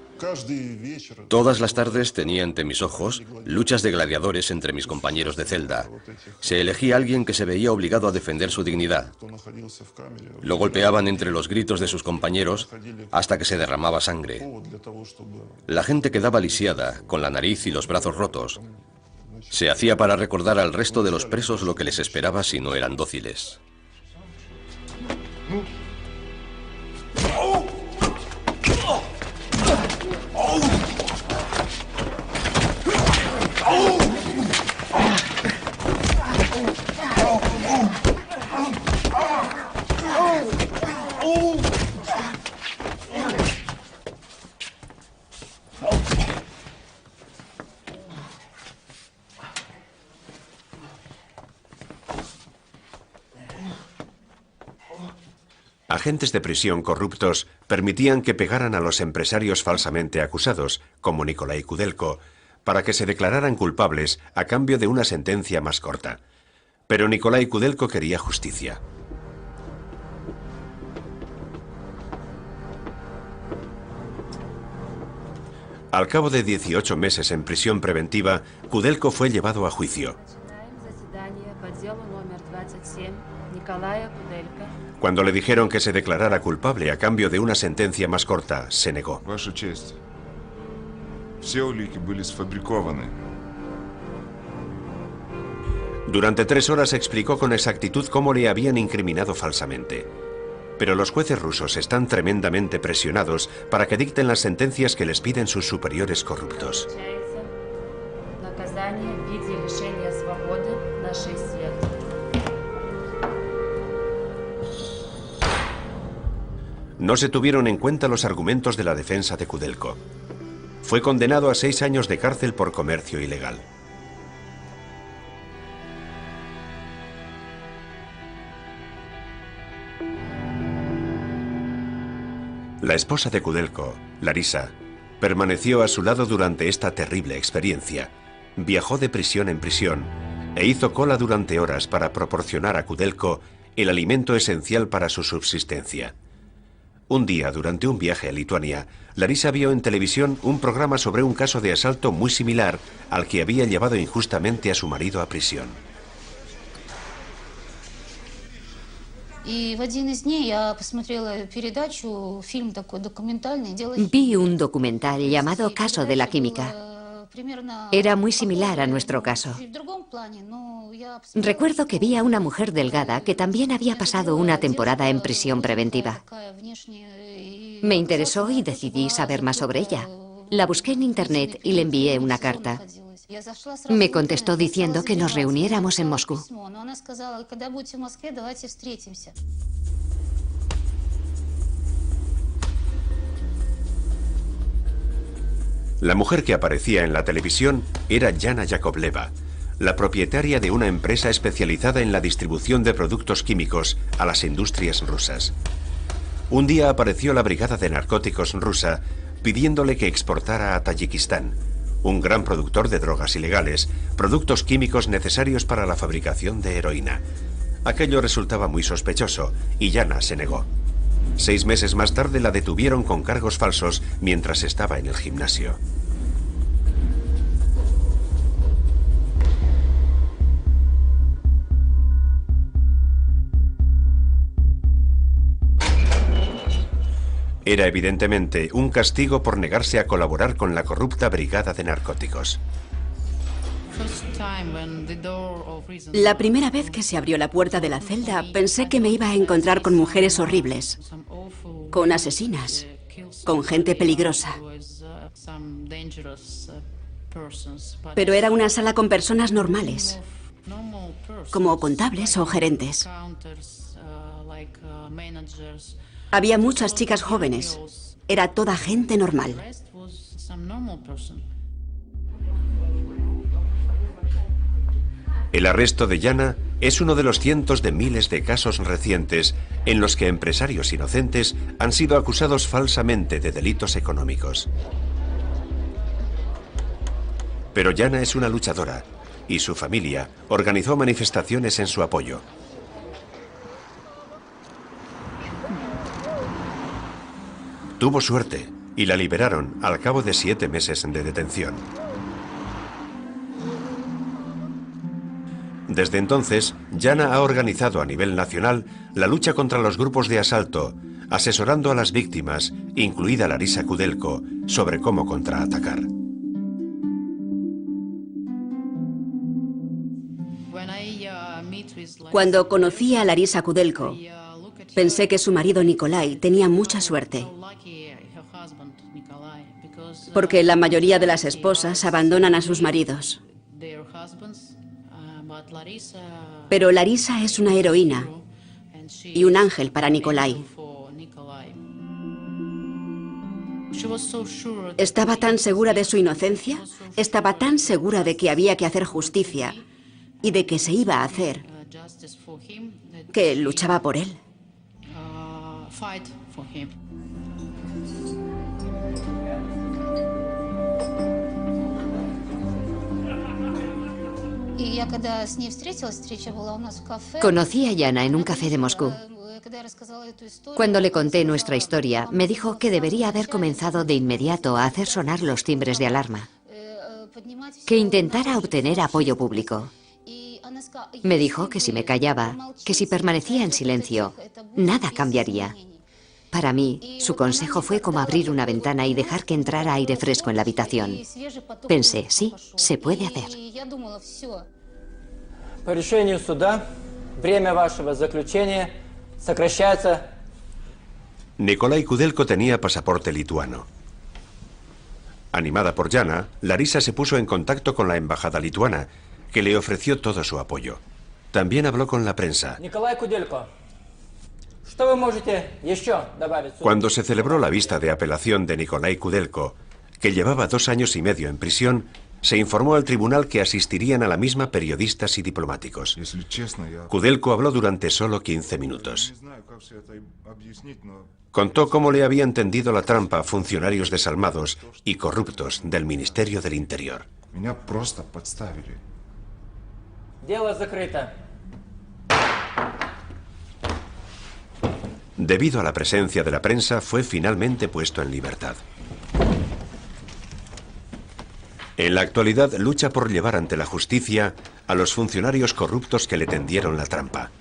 S7: Todas las tardes tenía ante mis ojos luchas de gladiadores entre mis compañeros de celda. Se elegía a alguien que se veía obligado a defender su dignidad. Lo golpeaban entre los gritos de sus compañeros hasta que se derramaba sangre. La gente quedaba lisiada, con la nariz y los brazos rotos. Se hacía para recordar al resto de los presos lo que les esperaba si no eran dóciles.
S1: Agentes de prisión corruptos permitían que pegaran a los empresarios falsamente acusados, como Nikolai Kudelko, para que se declararan culpables a cambio de una sentencia más corta. Pero Nikolai Kudelko quería justicia. Al cabo de 18 meses en prisión preventiva, Kudelko fue llevado a juicio. Cuando le dijeron que se declarara culpable a cambio de una sentencia más corta, se negó.
S8: Ваша честь. Все улики были сфабрикованы.
S1: Durante 3 horas explicó con exactitud cómo le habían incriminado falsamente. Pero los jueces rusos están tremendamente presionados para que dicten las sentencias que les piden sus superiores corruptos. No se tuvieron en cuenta los argumentos de la defensa de Kudelko. Fue condenado a 6 años de cárcel por comercio ilegal. La esposa de Kudelko, Larisa, permaneció a su lado durante esta terrible experiencia. Viajó de prisión en prisión e hizo cola durante horas para proporcionar a Kudelko el alimento esencial para su subsistencia. Un día, durante un viaje a Lituania, Larisa vio en televisión un programa sobre un caso de asalto muy similar al que había llevado injustamente a su marido a prisión.
S4: Vi un documental llamado Caso de la Química. Era muy similar a nuestro caso. Recuerdo que vi a una mujer delgada que también había pasado una temporada en prisión preventiva. Me interesó y decidí saber más sobre ella. La busqué en internet y le envié una carta. Me contestó diciendo que nos reuniéramos en Moscú.
S1: La mujer que aparecía en la televisión era Yana Yakovleva, la propietaria de una empresa especializada en la distribución de productos químicos a las industrias rusas. Un día apareció la brigada de narcóticos rusa pidiéndole que exportara a Tayikistán, un gran productor de drogas ilegales, productos químicos necesarios para la fabricación de heroína. Aquello resultaba muy sospechoso y Yana se negó. 6 meses más tarde la detuvieron con cargos falsos mientras estaba en el gimnasio. Era evidentemente un castigo por negarse a colaborar con la corrupta brigada de narcóticos.
S3: La primera vez que se abrió la puerta de la celda, pensé que me iba a encontrar con mujeres horribles, con asesinas, con gente peligrosa. Pero era una sala con personas normales, como contables o gerentes. Había muchas chicas jóvenes. Era toda gente normal.
S1: El arresto de Yana es uno de los cientos de miles de casos recientes en los que empresarios inocentes han sido acusados falsamente de delitos económicos. Pero Yana es una luchadora y su familia organizó manifestaciones en su apoyo. Tuvo suerte y la liberaron al cabo de 7 meses de detención. Desde entonces, Yana ha organizado a nivel nacional la lucha contra los grupos de asalto, asesorando a las víctimas, incluida Larisa Kudelko, sobre cómo contraatacar.
S3: Cuando conocí a Larisa Kudelko, pensé que su marido Nikolai tenía mucha suerte, porque la mayoría de las esposas abandonan a sus maridos. Pero Larisa es una heroína y un ángel para Nikolai. Estaba tan segura de su inocencia, estaba tan segura de que había que hacer justicia y de que se iba a hacer, que luchaba por él.
S4: Conocí a Yana en un café de Moscú. Cuando le conté nuestra historia, me dijo que debería haber comenzado de inmediato a hacer sonar los timbres de alarma, que intentara obtener apoyo público. Me dijo que si me callaba, que si permanecía en silencio, nada cambiaría. Para mí, su consejo fue como abrir una ventana y dejar que entrara aire fresco en la habitación. Pensé, sí, se puede hacer.
S9: По решению суда, время вашего заключения сокращается.
S1: Nikolai Kudelko tenía pasaporte lituano. Animada por Yana, Larisa se puso en contacto con la embajada lituana, que le ofreció todo su apoyo. También habló con la prensa.
S9: Николай Куделько, что вы можете еще добавить?
S1: Cuando se celebró la vista de apelación de Nikolai Kudelko, que llevaba 2 años y medio en prisión, se informó al tribunal que asistirían a la misma periodistas y diplomáticos. Kudelko habló durante solo 15 minutos. Contó cómo le habían tendido la trampa a funcionarios desalmados y corruptos del Ministerio del Interior.
S9: Дело закрыто.
S1: Debido a la presencia de la prensa, fue finalmente puesto en libertad. En la actualidad lucha por llevar ante la justicia a los funcionarios corruptos que le tendieron la trampa.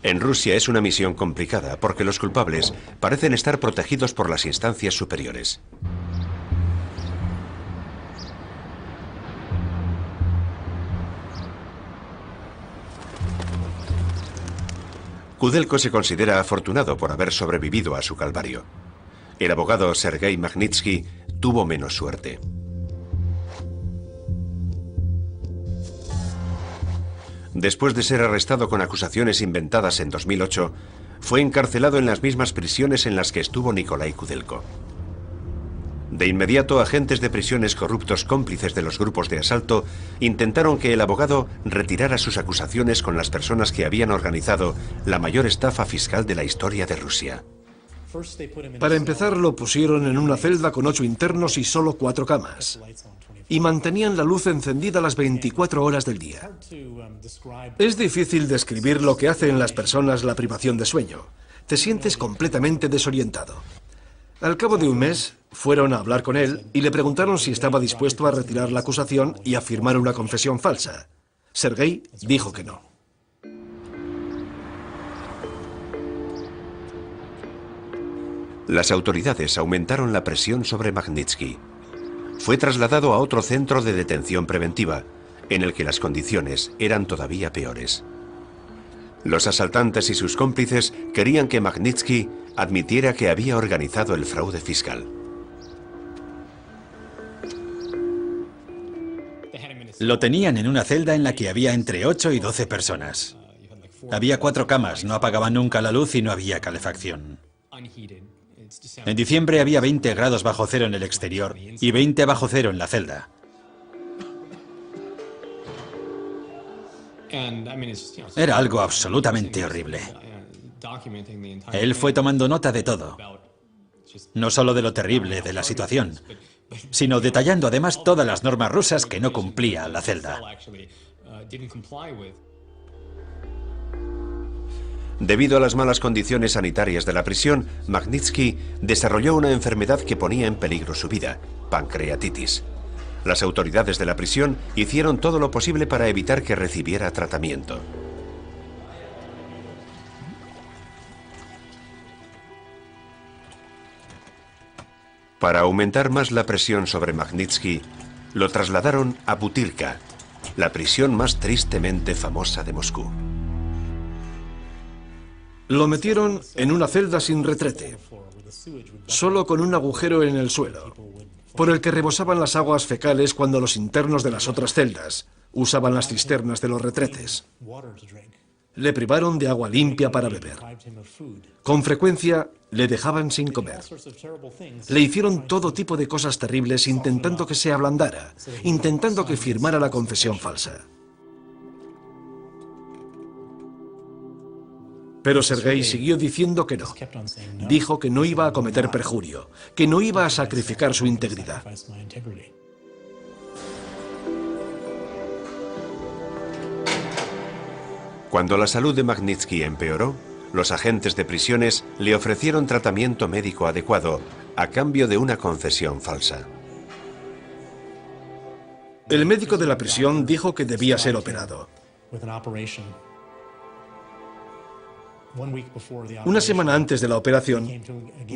S1: En Rusia es una misión complicada porque los culpables parecen estar protegidos por las instancias superiores. Kudelko se considera afortunado por haber sobrevivido a su calvario. El abogado Sergei Magnitsky tuvo menos suerte. Después de ser arrestado con acusaciones inventadas en 2008, fue encarcelado en las mismas prisiones en las que estuvo Nikolai Kudelko. De inmediato, agentes de prisiones corruptos cómplices de los grupos de asalto intentaron que el abogado retirara sus acusaciones con las personas que habían organizado la mayor estafa fiscal de la historia de Rusia.
S2: Para empezar, lo pusieron en una celda con 8 internos y solo 4 camas. Y mantenían la luz encendida las 24 horas del día. Es difícil describir lo que hace en las personas la privación de sueño. Te sientes completamente desorientado. Al cabo de un mes, fueron a hablar con él y le preguntaron si estaba dispuesto a retirar la acusación y a firmar una confesión falsa. Sergei dijo que no.
S1: Las autoridades aumentaron la presión sobre Magnitsky. Fue trasladado a otro centro de detención preventiva, en el que las condiciones eran todavía peores. Los asaltantes y sus cómplices querían que Magnitsky admitiera que había organizado el fraude fiscal.
S5: Lo tenían en una celda en la que había entre 8 y 12 personas. Había 4 camas, no apagaban nunca la luz y no había calefacción. En diciembre había 20 grados bajo cero en el exterior y 20 bajo cero en la celda. Era algo absolutamente horrible. Él fue tomando nota de todo, no solo de lo terrible de la situación, sino detallando además todas las normas rusas que no cumplía la celda.
S1: Debido a las malas condiciones sanitarias de la prisión, Magnitsky desarrolló una enfermedad que ponía en peligro su vida, pancreatitis. Las autoridades de la prisión hicieron todo lo posible para evitar que recibiera tratamiento. Para aumentar más la presión sobre Magnitsky, lo trasladaron a Butyrka, la prisión más tristemente famosa de Moscú.
S2: Lo metieron en una celda sin retrete, solo con un agujero en el suelo, por el que rebosaban las aguas fecales cuando los internos de las otras celdas usaban las cisternas de los retretes. Le privaron de agua limpia para beber. Con frecuencia le dejaban sin comer. Le hicieron todo tipo de cosas terribles intentando que se ablandara, intentando que firmara la confesión falsa. Pero Sergei siguió diciendo que no. Dijo que no iba a cometer perjurio, que no iba a sacrificar su integridad.
S1: Cuando la salud de Magnitsky empeoró, los agentes de prisiones le ofrecieron tratamiento médico adecuado a cambio de una confesión falsa.
S2: El médico de la prisión dijo que debía ser operado. Una semana antes de la operación,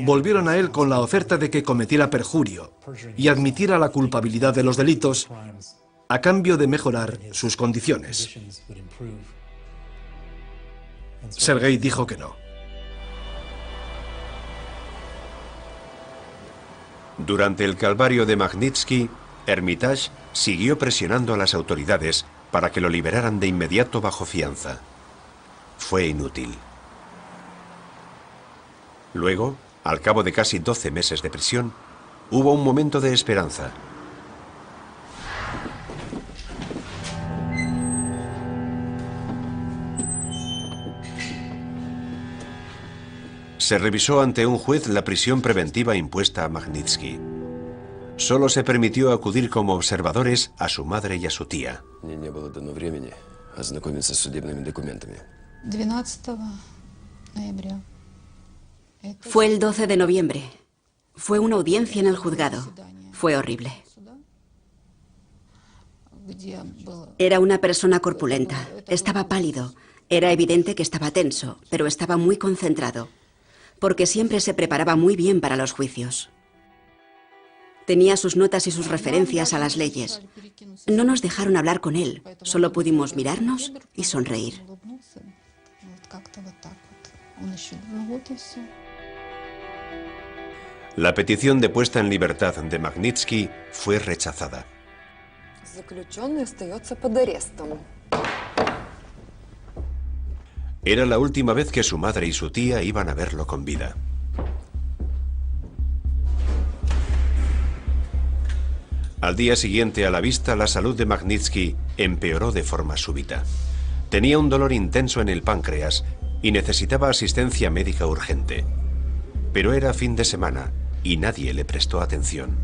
S2: volvieron a él con la oferta de que cometiera perjurio y admitiera la culpabilidad de los delitos a cambio de mejorar sus condiciones. Sergei dijo que no.
S1: Durante el calvario de Magnitsky, Hermitage siguió presionando a las autoridades para que lo liberaran de inmediato bajo fianza. Fue inútil. Luego, al cabo de casi 12 meses de prisión, hubo un momento de esperanza. Se revisó ante un juez la prisión preventiva impuesta a Magnitsky. Solo se permitió acudir como observadores a su madre y a su tía.
S3: Fue el 12 de noviembre. Fue una audiencia en el juzgado. Fue horrible. Era una persona corpulenta. Estaba pálido. Era evidente que estaba tenso, pero estaba muy concentrado, porque siempre se preparaba muy bien para los juicios. Tenía sus notas y sus referencias a las leyes. No nos dejaron hablar con él, solo pudimos mirarnos y sonreír.
S1: La petición de puesta en libertad de Magnitsky fue rechazada. Era la última vez que su madre y su tía iban a verlo con vida. Al día siguiente a la vista, la salud de Magnitsky empeoró de forma súbita. Tenía un dolor intenso en el páncreas y necesitaba asistencia médica urgente. Pero era fin de semana y nadie le prestó atención.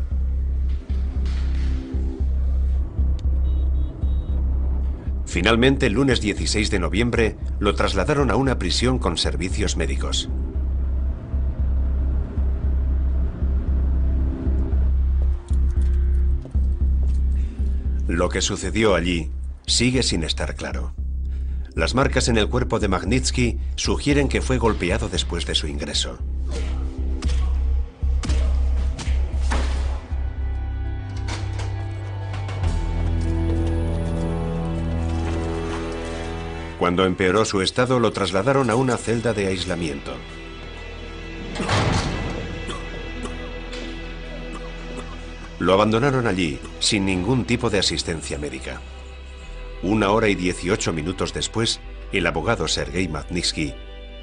S1: Finalmente, el lunes 16 de noviembre, lo trasladaron a una prisión con servicios médicos. Lo que sucedió allí sigue sin estar claro. Las marcas en el cuerpo de Magnitsky sugieren que fue golpeado después de su ingreso. Cuando empeoró su estado, lo trasladaron a una celda de aislamiento. Lo abandonaron allí, sin ningún tipo de asistencia médica. 1 hora y 18 minutos después, el abogado Sergei Magnitsky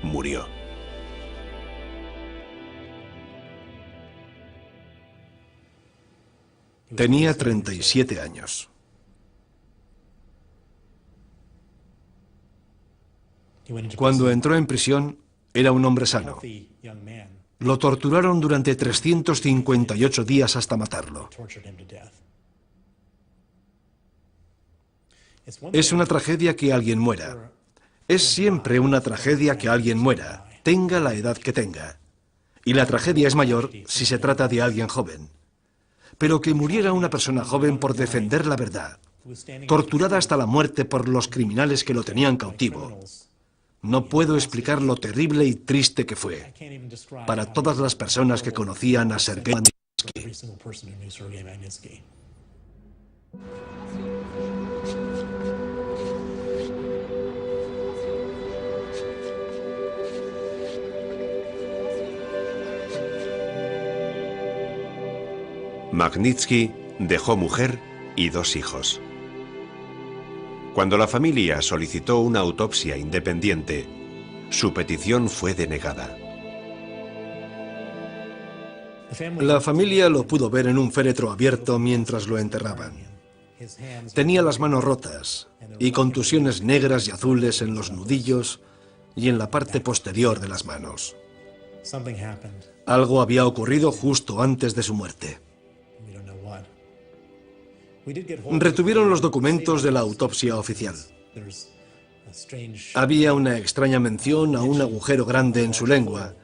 S1: murió.
S2: Tenía 37 años. Cuando entró en prisión, era un hombre sano. Lo torturaron durante 358 días hasta matarlo. Es una tragedia que alguien muera. Es siempre una tragedia que alguien muera, tenga la edad que tenga. Y la tragedia es mayor si se trata de alguien joven. Pero que muriera una persona joven por defender la verdad, torturada hasta la muerte por los criminales que lo tenían cautivo, no puedo explicar lo terrible y triste que fue para todas las personas que conocían a Sergei Magnitsky.
S1: Magnitsky dejó mujer y 2 hijos. Cuando la familia solicitó una autopsia independiente, su petición fue denegada.
S2: La familia lo pudo ver en un féretro abierto mientras lo enterraban. Tenía las manos rotas y contusiones negras y azules en los nudillos y en la parte posterior de las manos. Algo había ocurrido justo antes de su muerte. Retuvieron los documentos de la autopsia oficial. Había una extraña mención a un agujero grande en su lengua.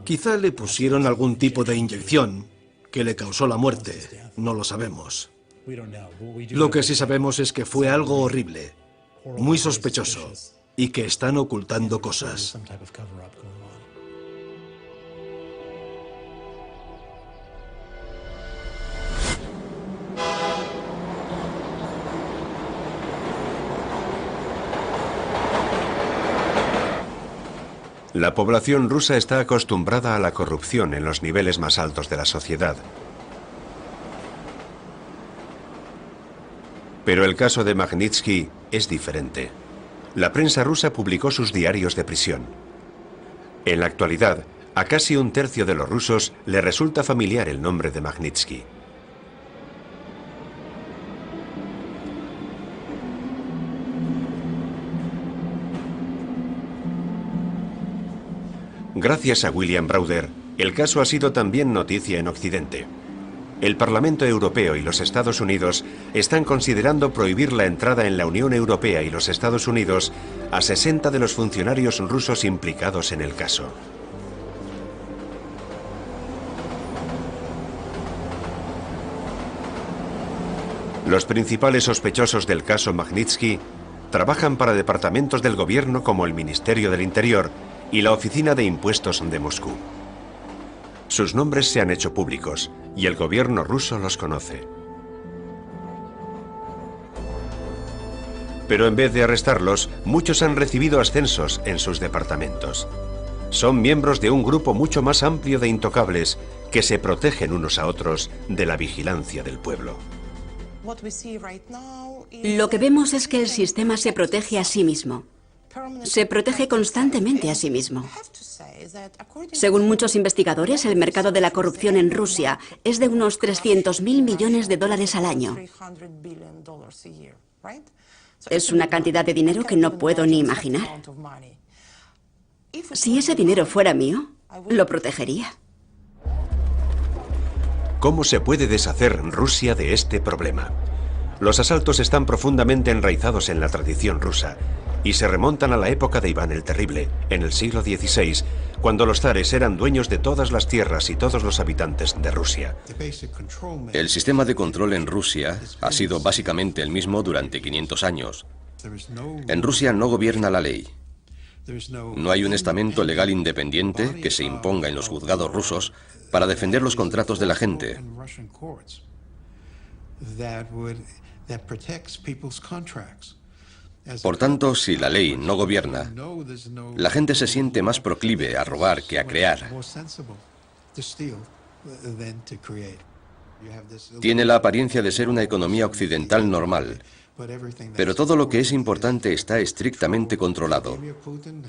S2: Quizá le pusieron algún tipo de inyección que le causó la muerte. No lo sabemos. Lo que sí sabemos es que fue algo horrible, muy sospechoso, y que están ocultando cosas.
S1: La población rusa está acostumbrada a la corrupción en los niveles más altos de la sociedad. Pero el caso de Magnitsky es diferente. La prensa rusa publicó sus diarios de prisión. En la actualidad, a casi un tercio de los rusos le resulta familiar el nombre de Magnitsky. Gracias a William Browder, el caso ha sido también noticia en Occidente. El Parlamento Europeo y los Estados Unidos están considerando prohibir la entrada en la Unión Europea y los Estados Unidos a 60 de los funcionarios rusos implicados en el caso. Los principales sospechosos del caso Magnitsky trabajan para departamentos del gobierno como el Ministerio del Interior y la Oficina de Impuestos de Moscú. Sus nombres se han hecho públicos y el gobierno ruso los conoce. Pero en vez de arrestarlos, muchos han recibido ascensos en sus departamentos. Son miembros de un grupo mucho más amplio de intocables que se protegen unos a otros de la vigilancia del pueblo.
S3: Lo que vemos es que el sistema se protege a sí mismo. Se protege constantemente a sí mismo. Según muchos investigadores, el mercado de la corrupción en Rusia es de unos 300.000 millones de dólares al año. Es una cantidad de dinero que no puedo ni imaginar. Si ese dinero fuera mío, lo protegería.
S1: ¿Cómo se puede deshacer Rusia de este problema? Los asaltos están profundamente enraizados en la tradición rusa y se remontan a la época de Iván el Terrible, en el siglo XVI, cuando los zares eran dueños de todas las tierras y todos los habitantes de Rusia.
S7: El sistema de control en Rusia ha sido básicamente el mismo durante 500 años. En Rusia no gobierna la ley. No hay un estamento legal independiente que se imponga en los juzgados rusos para defender los contratos de la gente. Por tanto, si la ley no gobierna, la gente se siente más proclive a robar que a crear. Tiene la apariencia de ser una economía occidental normal, pero todo lo que es importante está estrictamente controlado.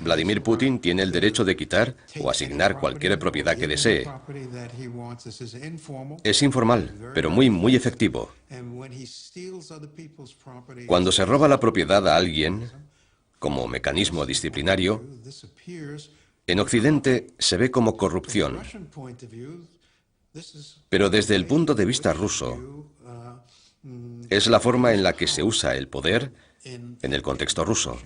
S7: Vladimir Putin tiene el derecho de quitar o asignar cualquier propiedad que desee. Es informal, pero muy efectivo. Cuando se roba la propiedad a alguien, como mecanismo disciplinario, en Occidente se ve como corrupción. Pero desde el punto de vista ruso, es la forma en la que se usa el poder en el contexto ruso.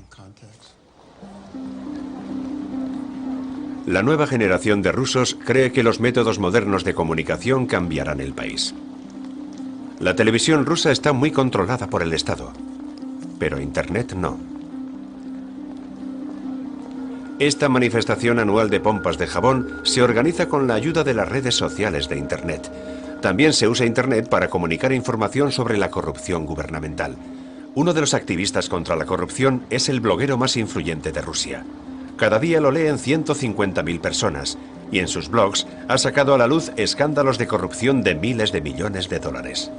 S1: La nueva generación de rusos cree que los métodos modernos de comunicación cambiarán el país. La televisión rusa está muy controlada por el Estado, pero Internet no. Esta manifestación anual de pompas de jabón se organiza con la ayuda de las redes sociales de Internet. También se usa Internet para comunicar información sobre la corrupción gubernamental. Uno de los activistas contra la corrupción es el bloguero más influyente de Rusia. Cada día lo leen 150.000 personas y en sus blogs ha sacado a la luz escándalos de corrupción de miles de millones de dólares.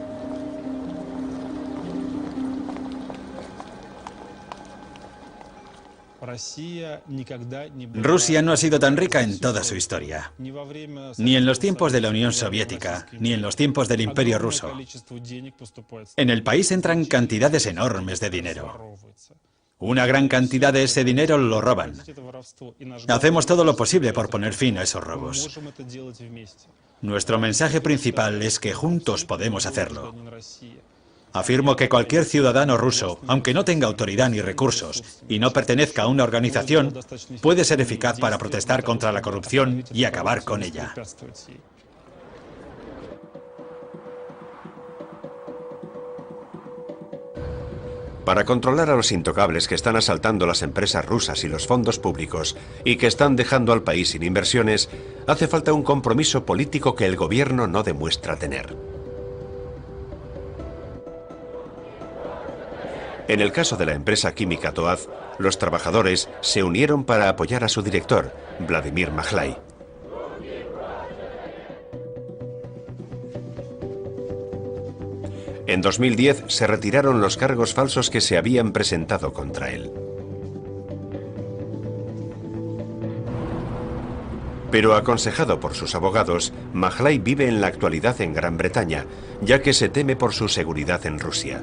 S5: Rusia no ha sido tan rica en toda su historia, ni en los tiempos de la Unión Soviética, ni en los tiempos del Imperio Ruso. En el país entran cantidades enormes de dinero. Una gran cantidad de ese dinero lo roban. Hacemos todo lo posible por poner fin a esos robos. Nuestro mensaje principal es que juntos podemos hacerlo. Afirmo que cualquier ciudadano ruso, aunque no tenga autoridad ni recursos y no pertenezca a una organización, puede ser eficaz para protestar contra la corrupción y acabar con ella.
S1: Para controlar a los intocables que están asaltando las empresas rusas y los fondos públicos y que están dejando al país sin inversiones, hace falta un compromiso político que el gobierno no demuestra tener. En el caso de la empresa química Toaz, los trabajadores se unieron para apoyar a su director, Vladimir Majlai. En 2010 se retiraron los cargos falsos que se habían presentado contra él. Pero aconsejado por sus abogados, Majlai vive en la actualidad en Gran Bretaña, ya que se teme por su seguridad en Rusia.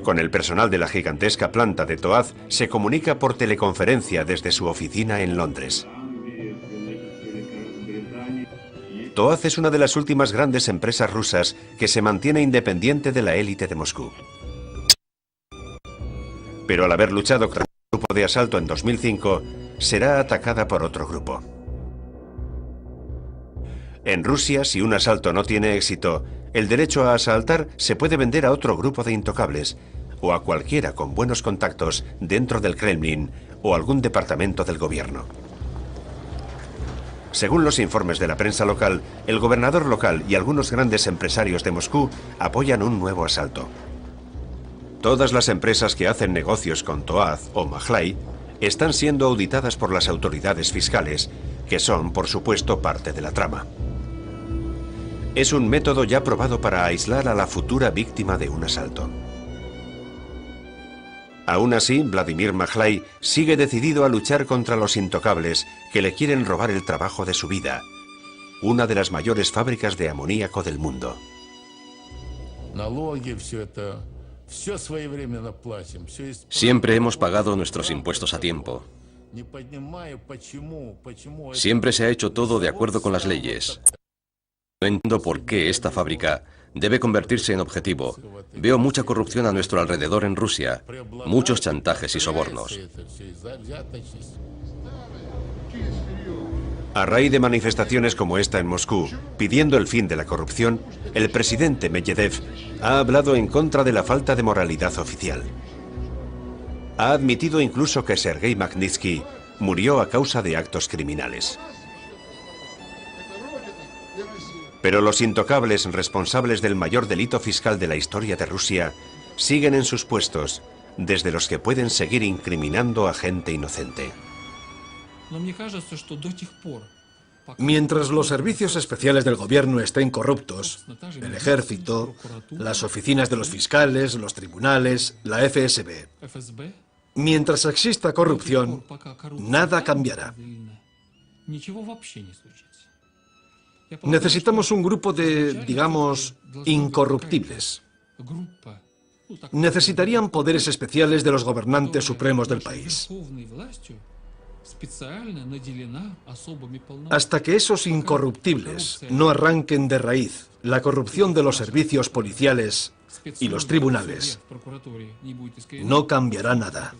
S1: Con el personal de la gigantesca planta de Toaz se comunica por teleconferencia desde su oficina en Londres. Toaz es una de las últimas grandes empresas rusas que se mantiene independiente de la élite de Moscú. Pero al haber luchado contra un grupo de asalto en 2005, será atacada por otro grupo. En Rusia, si un asalto no tiene éxito, el derecho a asaltar se puede vender a otro grupo de intocables o a cualquiera con buenos contactos dentro del Kremlin o algún departamento del gobierno. Según los informes de la prensa local, el gobernador local y algunos grandes empresarios de Moscú apoyan un nuevo asalto. Todas las empresas que hacen negocios con Toaz o Majlai están siendo auditadas por las autoridades fiscales, que son, por supuesto, parte de la trama. Es un método ya probado para aislar a la futura víctima de un asalto. Aún así, Vladimir Majlai sigue decidido a luchar contra los intocables que le quieren robar el trabajo de su vida, una de las mayores fábricas de amoníaco del mundo.
S7: Siempre hemos pagado nuestros impuestos a tiempo. Siempre se ha hecho todo de acuerdo con las leyes. No entiendo por qué esta fábrica debe convertirse en objetivo. Veo mucha corrupción a nuestro alrededor en Rusia, muchos chantajes y sobornos.
S1: A raíz de manifestaciones como esta en Moscú, pidiendo el fin de la corrupción, el presidente Medvedev ha hablado en contra de la falta de moralidad oficial. Ha admitido incluso que Sergei Magnitsky murió a causa de actos criminales. Pero los intocables responsables del mayor delito fiscal de la historia de Rusia siguen en sus puestos, desde los que pueden seguir incriminando a gente inocente.
S2: Mientras los servicios especiales del gobierno estén corruptos, el ejército, las oficinas de los fiscales, los tribunales, la FSB, mientras exista corrupción, nada cambiará. Necesitamos un grupo de, digamos, incorruptibles. Necesitarían poderes especiales de los gobernantes supremos del país. Hasta que esos incorruptibles no arranquen de raíz la corrupción de los servicios policiales y los tribunales, no cambiará nada.